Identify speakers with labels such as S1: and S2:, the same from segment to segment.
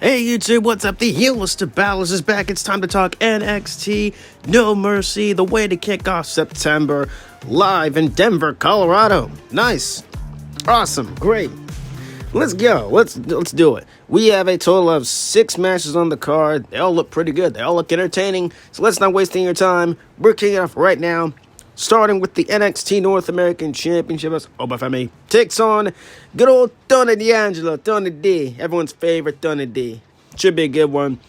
S1: Hey YouTube, what's up? The heel Mr. Ballas is back. It's time to talk NXT No Mercy, the way to kick off September, live in Denver, Colorado. Nice. Awesome. Great. Let's go. Let's do it. We have a total of 6 matches on the card. They all look pretty good. They all look entertaining. So let's not waste any of your time. We're kicking off right now. Starting with the NXT North American Championship, as Obafemi takes on good old Tony D'Angelo, Tony D, everyone's favorite Tony D. Should be a good one.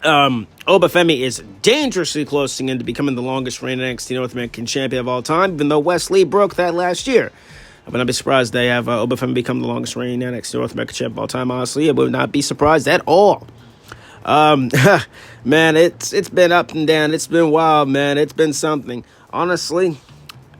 S1: Obafemi is dangerously closing in to becoming the longest reigning NXT North American Champion of all time, even though Wesley broke that last year. I would not be surprised they have Obafemi become the longest reigning NXT North American Champion of all time, honestly. I would not be surprised at all. Man, it's been up and down. It's been wild, man. It's been something. Honestly,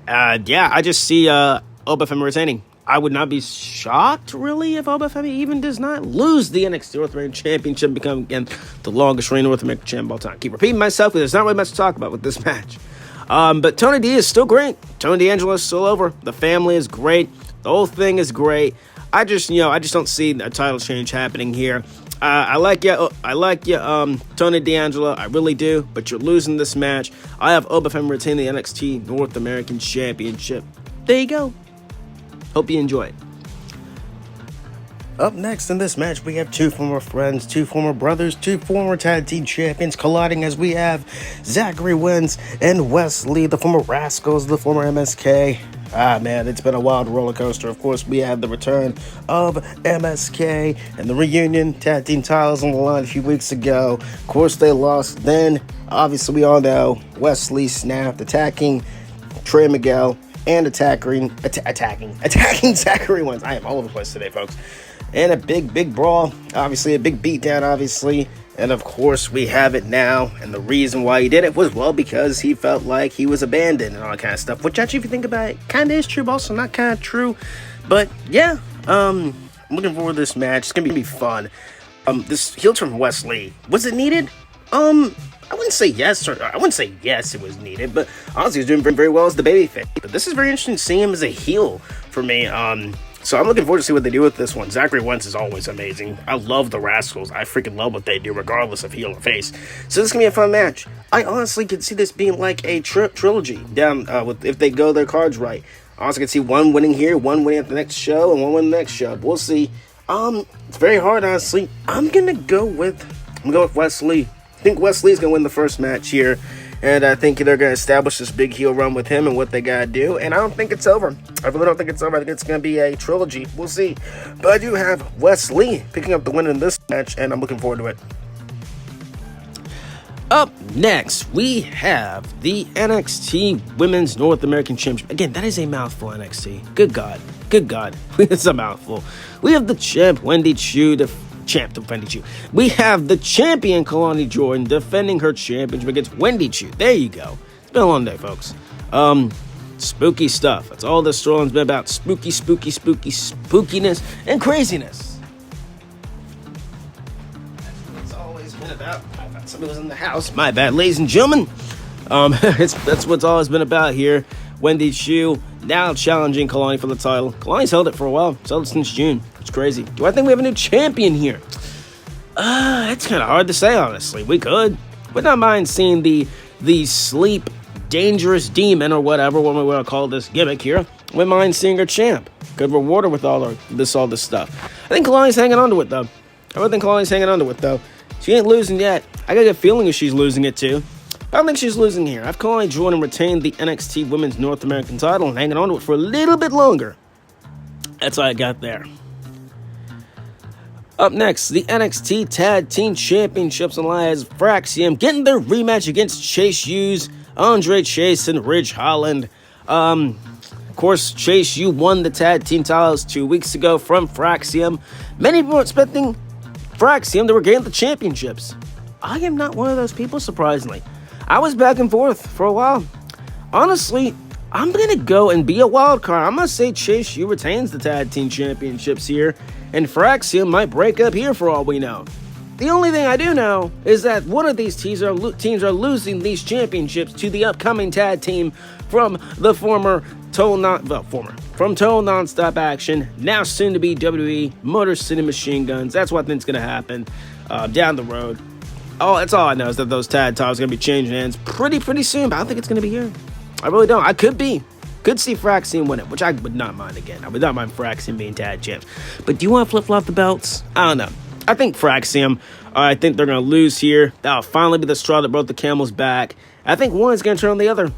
S1: I just see Obafemi retaining. I would not be shocked, really, if Obafemi even does not lose the NXT North American Championship and become, again, the longest reigning North American champion of all time. Keep repeating myself, because there's not really much to talk about with this match. But Tony D is still great. Tony D'Angelo is still over. The family is great. The whole thing is great. I just don't see a title change happening here. I like you, Tony D'Angelo. I really do, but you're losing this match. I have Obafemi retain the NXT North American Championship. There you go. Hope you enjoy it. Up next in this match, we have 2 former friends, 2 former brothers, 2 former tag team champions colliding as we have Zachary Wins and Wesley, the former Rascals, the former MSK. Man, it's been a wild roller coaster. Of course, we had the return of MSK and the reunion tag team titles on the line a few weeks ago. Of course, they lost. Then, obviously, we all know Wesley snapped, attacking Trey Miguel and attacking Zachary Wins. I am all over the place today, folks. And a big brawl, obviously, a big beatdown, obviously. And of course, we have it now. And the reason why he did it was, well, because he felt like he was abandoned and all that kind of stuff. Which actually, if you think about it, kind of is true, but also not kind of true. But yeah, I'm looking forward to this match. It's going to be fun. This heel turn from Wesley, was it needed? I wouldn't say yes, it was needed, but honestly, he was doing very well as the babyface. But this is very interesting seeing him as a heel for me. So I'm looking forward to see what they do with this one. Zachary Wentz is always amazing. I love the Rascals. I freaking love what they do, regardless of heel or face. So this is going to be a fun match. I honestly could see this being like a trilogy down if they go their cards right. I also could see one winning here, one winning at the next show, and one winning the next show. We'll see. It's very hard, honestly. I'm going to go with Wesley. I think Wesley's going to win the first match here. And I think they're going to establish this big heel run with him and what they got to do. And I don't think it's over. I really don't think it's over. I think it's going to be a trilogy. We'll see. But I do have Wesley picking up the win in this match, and I'm looking forward to it. Up next, we have the NXT Women's North American Championship. Again, that is a mouthful, NXT. Good God. It's a mouthful. We have the champ, Wendy Chu, we have the champion, Kalani Jordan, defending her championship against Wendy Chu. There you go. It's been a long day, folks. Spooky stuff. That's all this storyline's been about. Spookiness, and craziness. That's what it's always been about. I thought somebody was in the house. My bad, ladies and gentlemen. That's what's always been about here. Wendy Chu now challenging Kalani for the title. Kalani's held it for a while. It's held it since June. It's crazy. Do I think we have a new champion here? It's kind of hard to say, honestly. We could. Would not mind seeing the sleep dangerous demon or whatever we want to call this gimmick here. Wouldn't mind seeing her champ. Could reward her with all this stuff. I think Kalani's hanging on to it, though. She ain't losing yet. I got a good feeling if she's losing it, too. I don't think she's losing here. I've Kalani Jordan retained the NXT Women's North American title and hanging on to it for a little bit longer. That's all I got there. Up next, the NXT Tag Team Championships and Alliance Fraxium getting their rematch against Chase Hughes, Andre Chase, and Ridge Holland. Of course, Chase Hughes won the tag team titles 2 weeks ago from Fraxium. Many people were expecting Fraxium to regain the championships. I am not one of those people, surprisingly. I was back and forth for a while. Honestly, I'm going to go and be a wild card. I'm going to say Chase Hughes retains the tag team championships here, and Fraxium might break up here for all we know. The only thing I do know is that one of these teams are losing these championships to the upcoming tag team from the former from Total Nonstop Action, now soon to be WWE Motor City Machine Guns. That's what I think is going to happen down the road. Oh, that's all I know is that those tag titles are going to be changing hands pretty soon, but I don't think it's going to be here. I really don't. I could see Fraxian win it, which I would not mind again. I would not mind Fraxian being tag champs. But do you want to flip-flop the belts? I don't know. I think Fraxian, I think they're going to lose here. That'll finally be the straw that broke the camel's back. I think one is going to turn on the other.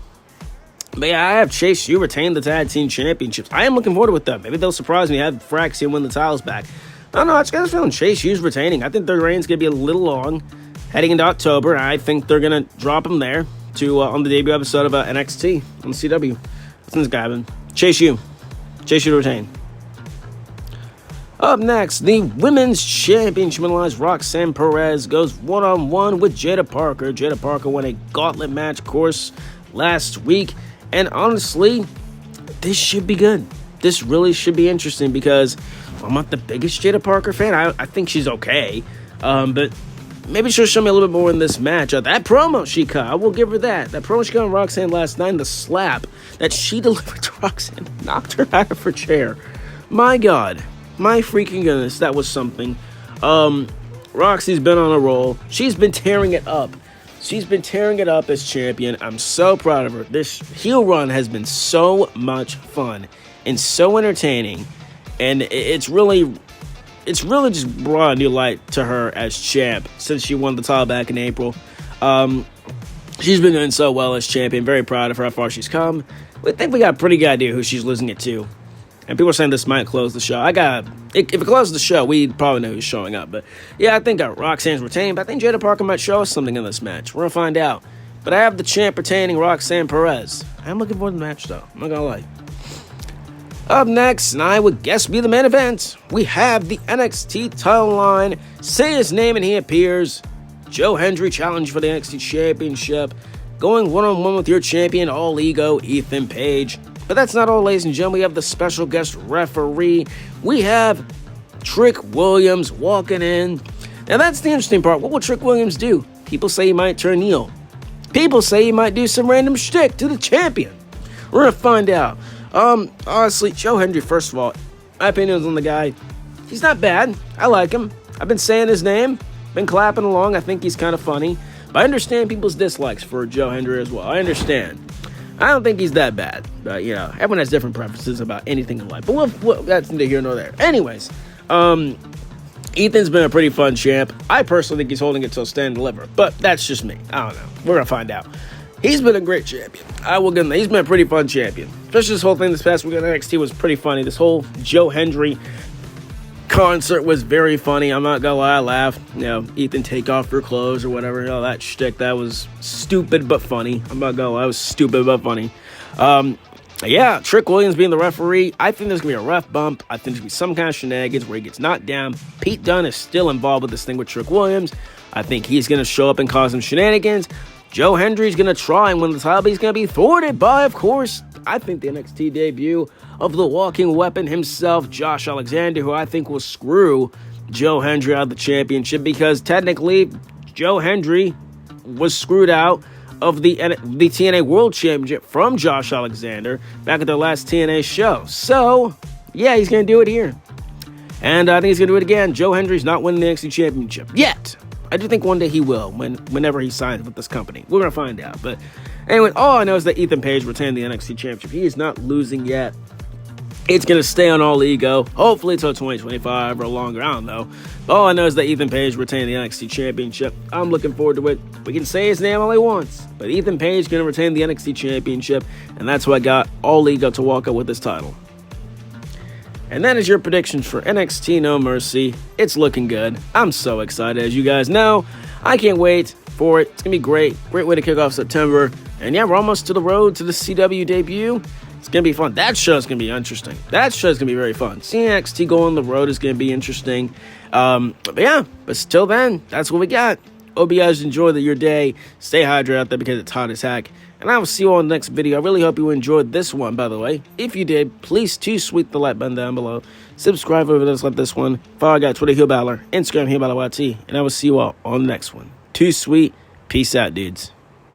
S1: But yeah, I have Chase U retain the tag team championships. I am looking forward with them. Maybe they'll surprise me, have Fraxian win the titles back. I don't know. I just got a feeling Chase U's retaining. I think their reign's going to be a little long heading into October. I think they're going to drop them there to on the debut episode of NXT on the CW. That's what's going to happen. Chase U to retain. Up next, the Women's Championship allies Roxanne Perez goes one-on-one with Jada Parker. Jada Parker won a gauntlet match course last week. And honestly, this should be good. This really should be interesting because I'm not the biggest Jada Parker fan. I think she's okay. But maybe she'll show me a little bit more in this match. That promo she cut, I will give her that. That promo she got on Roxanne last night, the slap that she delivered to Roxanne, knocked her out of her chair. My God. My freaking goodness, that was something. Roxy's been on a roll. She's been tearing it up. She's been tearing it up as champion. I'm so proud of her. This heel run has been so much fun and so entertaining. And it's really just brought a new light to her as champ since she won the title back in April. She's been doing so well as champion. Very proud of her, how far she's come. I think we got a pretty good idea who she's losing it to. And people are saying this might close the show. If it closes the show, we'd probably know who's showing up. But yeah, I think Roxanne's retained. But I think Jada Parker might show us something in this match. We're going to find out. But I have the champ retaining Roxanne Perez. I'm looking forward to the match, though. I'm not going to lie. Up next, and I would guess be the main event, we have the NXT title line. Say his name and he appears. Joe Hendry challenge for the NXT Championship. Going one-on-one with your champion, All Ego, Ethan Page. But that's not all, ladies and gentlemen. We have the special guest referee. We have Trick Williams walking in. Now, that's the interesting part. What will Trick Williams do? People say he might turn heel. People say he might do some random shtick to the champion. We're going to find out. Honestly, Joe Hendry, first of all, my opinions on the guy, he's not bad. I like him. I've been saying his name, been clapping along. I think he's kind of funny. But I understand people's dislikes for Joe Hendry as well. I understand. I don't think he's that bad, but, everyone has different preferences about anything in life. But that's neither here nor there. Anyways, Ethan's been a pretty fun champ. I personally think he's holding it till stand and deliver, but that's just me. I don't know. We're going to find out. He's been a great champion. I will give him that. He's been a pretty fun champion. Especially this whole thing this past week on NXT was pretty funny. This whole Joe Hendry concert was very funny. I'm not gonna lie, I laughed. Ethan, take off your clothes or whatever. That shtick, that was stupid but funny. I'm not gonna lie, it was stupid but funny. Yeah, Trick Williams being the referee. I think there's gonna be a ref bump. I think there's gonna be some kind of shenanigans where he gets knocked down. Pete Dunne is still involved with this thing with Trick Williams. I think he's gonna show up and cause some shenanigans. Joe Hendry's gonna try and win the title, but he's gonna be thwarted by, of course, I think the NXT debut of the walking weapon himself, Josh Alexander, who I think will screw Joe Hendry out of the championship because technically Joe Hendry was screwed out of the TNA World Championship from Josh Alexander back at their last TNA show. So, yeah, he's going to do it here. And I think he's going to do it again. Joe Hendry's not winning the NXT Championship yet. I do think one day he will, whenever he signs with this company. We're going to find out. But anyway, all I know is that Ethan Page retained the NXT Championship. He is not losing yet. It's going to stay on All Ego, hopefully until 2025 or longer. I don't know. But all I know is that Ethan Page retained the NXT Championship. I'm looking forward to it. We can say his name all he wants, but Ethan Page is going to retain the NXT Championship, and that's why I got All Ego to walk out with this title. And that is your predictions for NXT No Mercy. It's looking good. I'm so excited, as you guys know. I can't wait for it. It's going to be great. Great way to kick off September. And yeah, we're almost to the road to the CW debut. It's going to be fun. That show's going to be interesting. That show's going to be very fun. Seeing NXT go on the road is going to be interesting. But still then, that's what we got. Hope you guys enjoy your day. Stay hydrated out there because it's hot as heck. And I will see you all in the next video. I really hope you enjoyed this one, by the way. If you did, please sweet the like button down below. Subscribe over there, like this one. Follow I got Twitter, Heel Battler, Instagram, Heel Battler YT. And I will see you all on the next one. Too sweet. Peace out, dudes.